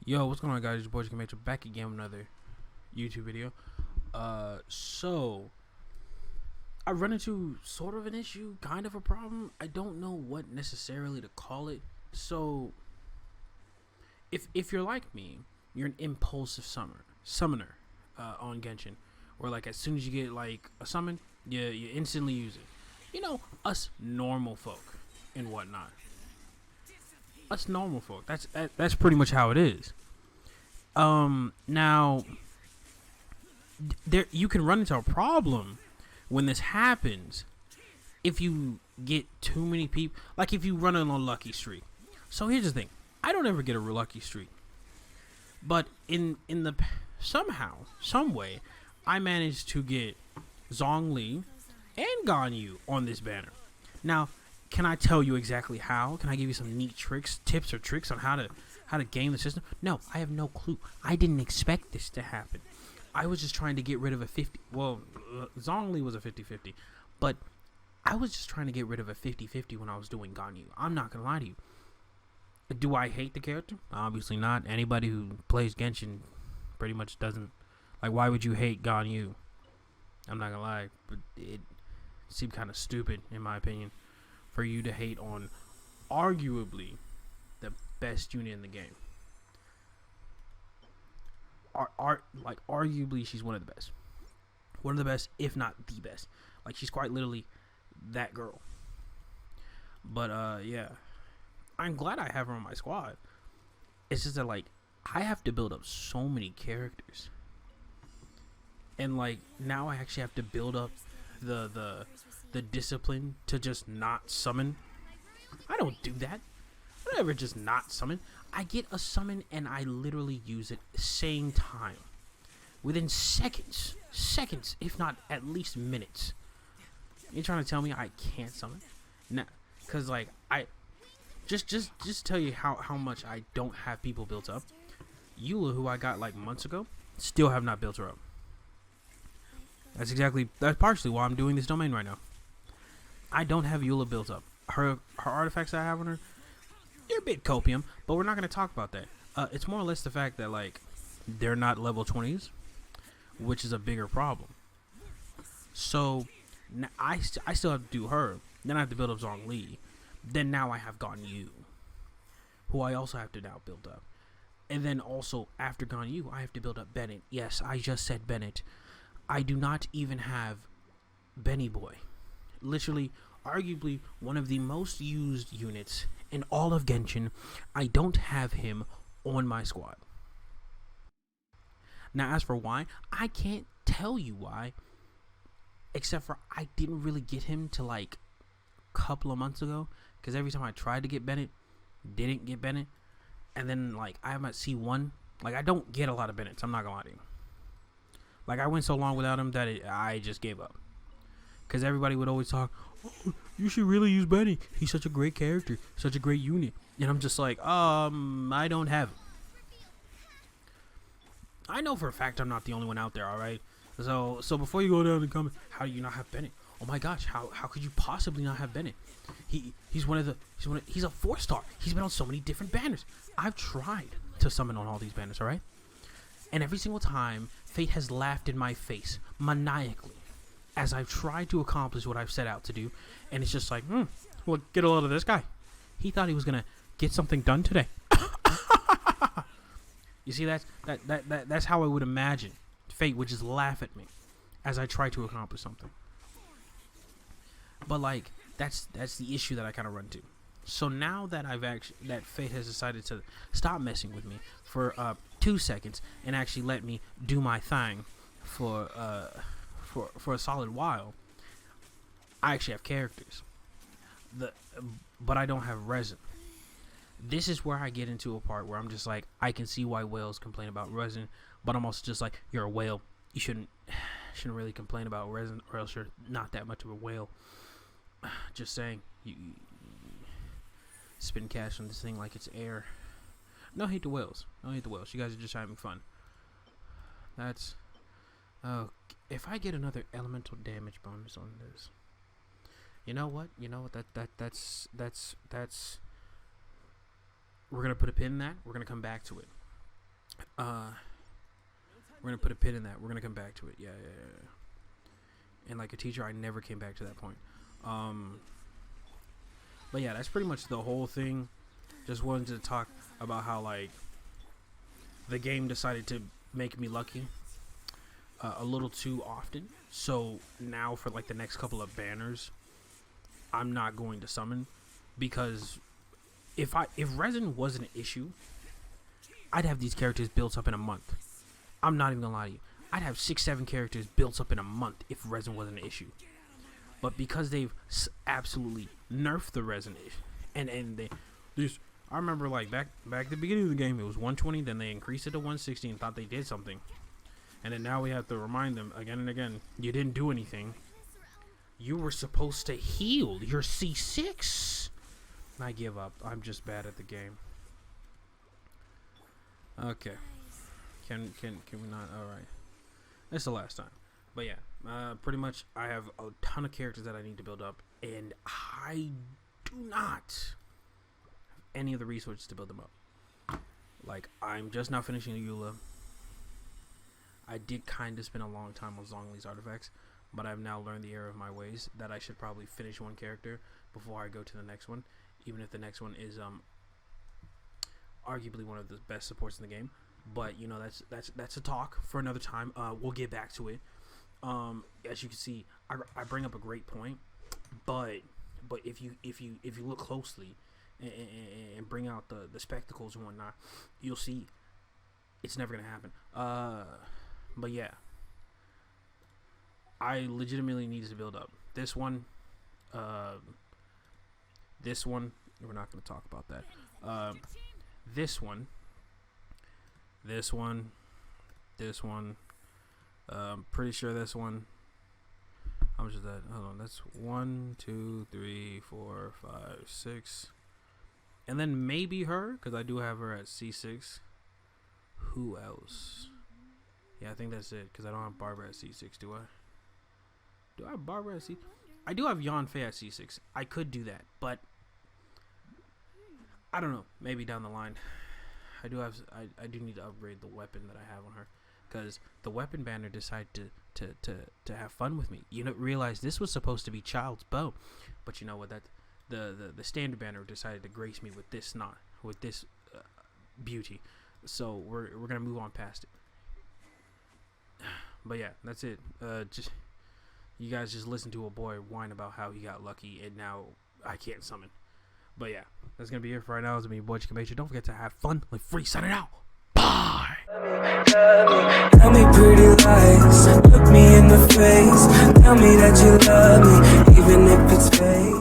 Yo, what's going on, guys? Your boy Genshin back again with another YouTube video. So I run into sort of an issue, kind of a problem. I don't know what necessarily to call it. So if you're like me, you're an impulsive summoner on Genshin, where like as soon as you get like a summon, you instantly use it. You know, us normal folk and whatnot. Us normal folk. That's pretty much how it is. Now there you can run into a problem when this happens if you get too many people. Like if you run on a lucky streak. So here's the thing: I don't ever get a lucky streak, but in the somehow, some way, I managed to get zhongli and ganyu on this banner. Now, can I tell you exactly how? Can I give you some neat tips or tricks on how to game the system? No, I have no clue. I didn't expect this to happen. I was just trying to get rid of a 50. Well, Zhongli was a 50-50, but I was just trying to get rid of a 50-50 when I was doing Ganyu. I'm not gonna lie to you. Do I hate the character? Obviously not. Anybody who plays Genshin pretty much doesn't. Like, why would you hate Ganyu? I'm not gonna lie, but it seemed kind of stupid in my opinion for you to hate on arguably the best unit in the game. Like arguably she's one of the best, if not the best. Like she's quite literally that girl. But yeah, I'm glad I have her on my squad. It's just that like I have to build up so many characters, and like now I actually have to build up the discipline to just not summon. I don't do that. I don't ever just not summon. I get a summon and I literally use it same time, within seconds, if not at least minutes. You're trying to tell me I can't summon? Nah, cause like I just tell you how much I don't have people built up. Eula, who I got like months ago, still have not built her up. That's partially why I'm doing this domain right now. I don't have Eula built up. Her artifacts that I have on her, they're a bit copium, but we're not going to talk about that. It's more or less the fact that like they're not level 20s, which is a bigger problem. So now I still have to do her. Then I have to build up Zhongli. Then now I have Ganyu, who I also have to now build up. And then also after Ganyu, I have to build up Bennett. Yes, I just said Bennett. I do not even have Benny Boy. Literally, arguably one of the most used units in all of Genshin. I don't have him on my squad. Now, as for why, I can't tell you why, except for I didn't really get him to like a couple of months ago, because every time I tried to get Bennett, didn't get Bennett, and then like I'm at C1. Like I don't get a lot of Bennetts. I'm not gonna lie to you. Like I went so long without him that I just gave up. Because everybody would always talk, oh, you should really use Benny. He's such a great character, such a great unit. And I'm just like, I don't have him. I know for a fact I'm not the only one out there, alright? So before you go down and comment, how do you not have Bennett? Oh my gosh, how could you possibly not have Bennett? He's a 4-star. He's been on so many different banners. I've tried to summon on all these banners, alright? And every single time, fate has laughed in my face, maniacally, as I've tried to accomplish what I've set out to do. And it's just like, well, get a load of this guy. He thought he was going to get something done today. You see, that's how I would imagine fate would just laugh at me as I try to accomplish something. But like, that's the issue that I kind of run to. So now that that fate has decided to stop messing with me for 2 seconds and actually let me do my thing for a solid while, I actually have characters. But I don't have resin. This is where I get into a part where I'm just like, I can see why whales complain about resin, but I'm also just like, you're a whale. You shouldn't really complain about resin, or else you're not that much of a whale. Just saying. You spin cash on this thing like it's air. No hate the whales. No hate the whales. You guys are just having fun. That's... Oh, if I get another elemental damage bonus on this, you know what? That's we're gonna put a pin in that. We're gonna come back to it. We're gonna put a pin in that. We're gonna come back to it. Yeah. And like a teacher, I never came back to that point. But yeah, that's pretty much the whole thing. Just wanted to talk about how like the game decided to make me lucky a little too often. So now for like the next couple of banners, I'm not going to summon, because if resin wasn't an issue, I'd have these characters built up in a month. I'm not even gonna lie to you. I'd have 6-7 characters built up in a month if resin wasn't an issue. But because they've absolutely nerfed the resin issue, and they this, I remember like back at the beginning of the game, it was 120. Then they increased it to 160 and thought they did something. And then now we have to remind them again and again, you didn't do anything. You were supposed to heal your C6. I give up. I'm just bad at the game. Okay. Can we not? All right. That's the last time. But yeah, pretty much I have a ton of characters that I need to build up, and I do not have any of the resources to build them up. Like, I'm just now finishing the Eula. I did kind of spend a long time on Zhongli's artifacts, but I've now learned the error of my ways that I should probably finish one character before I go to the next one, even if the next one is arguably one of the best supports in the game. But you know, that's a talk for another time. We'll get back to it. As you can see, I bring up a great point, but if you look closely and bring out the spectacles and whatnot, you'll see it's never gonna happen. But yeah, I legitimately needed to build up this one. This one, we're not gonna talk about that. This one. Pretty sure this one. How much is that? Hold on, that's 1, 2, 3, 4, 5, 6, and then maybe her, because I do have her at C6. Who else? Yeah, I think that's it, because I don't have Barbara at C6. Do I? Do I have Barbara at C? I do have Yan Fei at C6. I could do that, but I don't know. Maybe down the line. I do need to upgrade the weapon that I have on her, because the weapon banner decided to have fun with me. You know, realize this was supposed to be Child's Bow, but you know what? That the standard banner decided to grace me with this beauty. So we're gonna move on past it. But yeah, that's it. Just you guys just listen to a boy whine about how he got lucky and now I can't summon. But yeah, that's gonna be it for right now. It's gonna be your boy Chicken. Don't forget to have fun. Like free, signing out. Bye. Tell me pretty lies, look me in the face. Tell me that you love me, even if it's fake.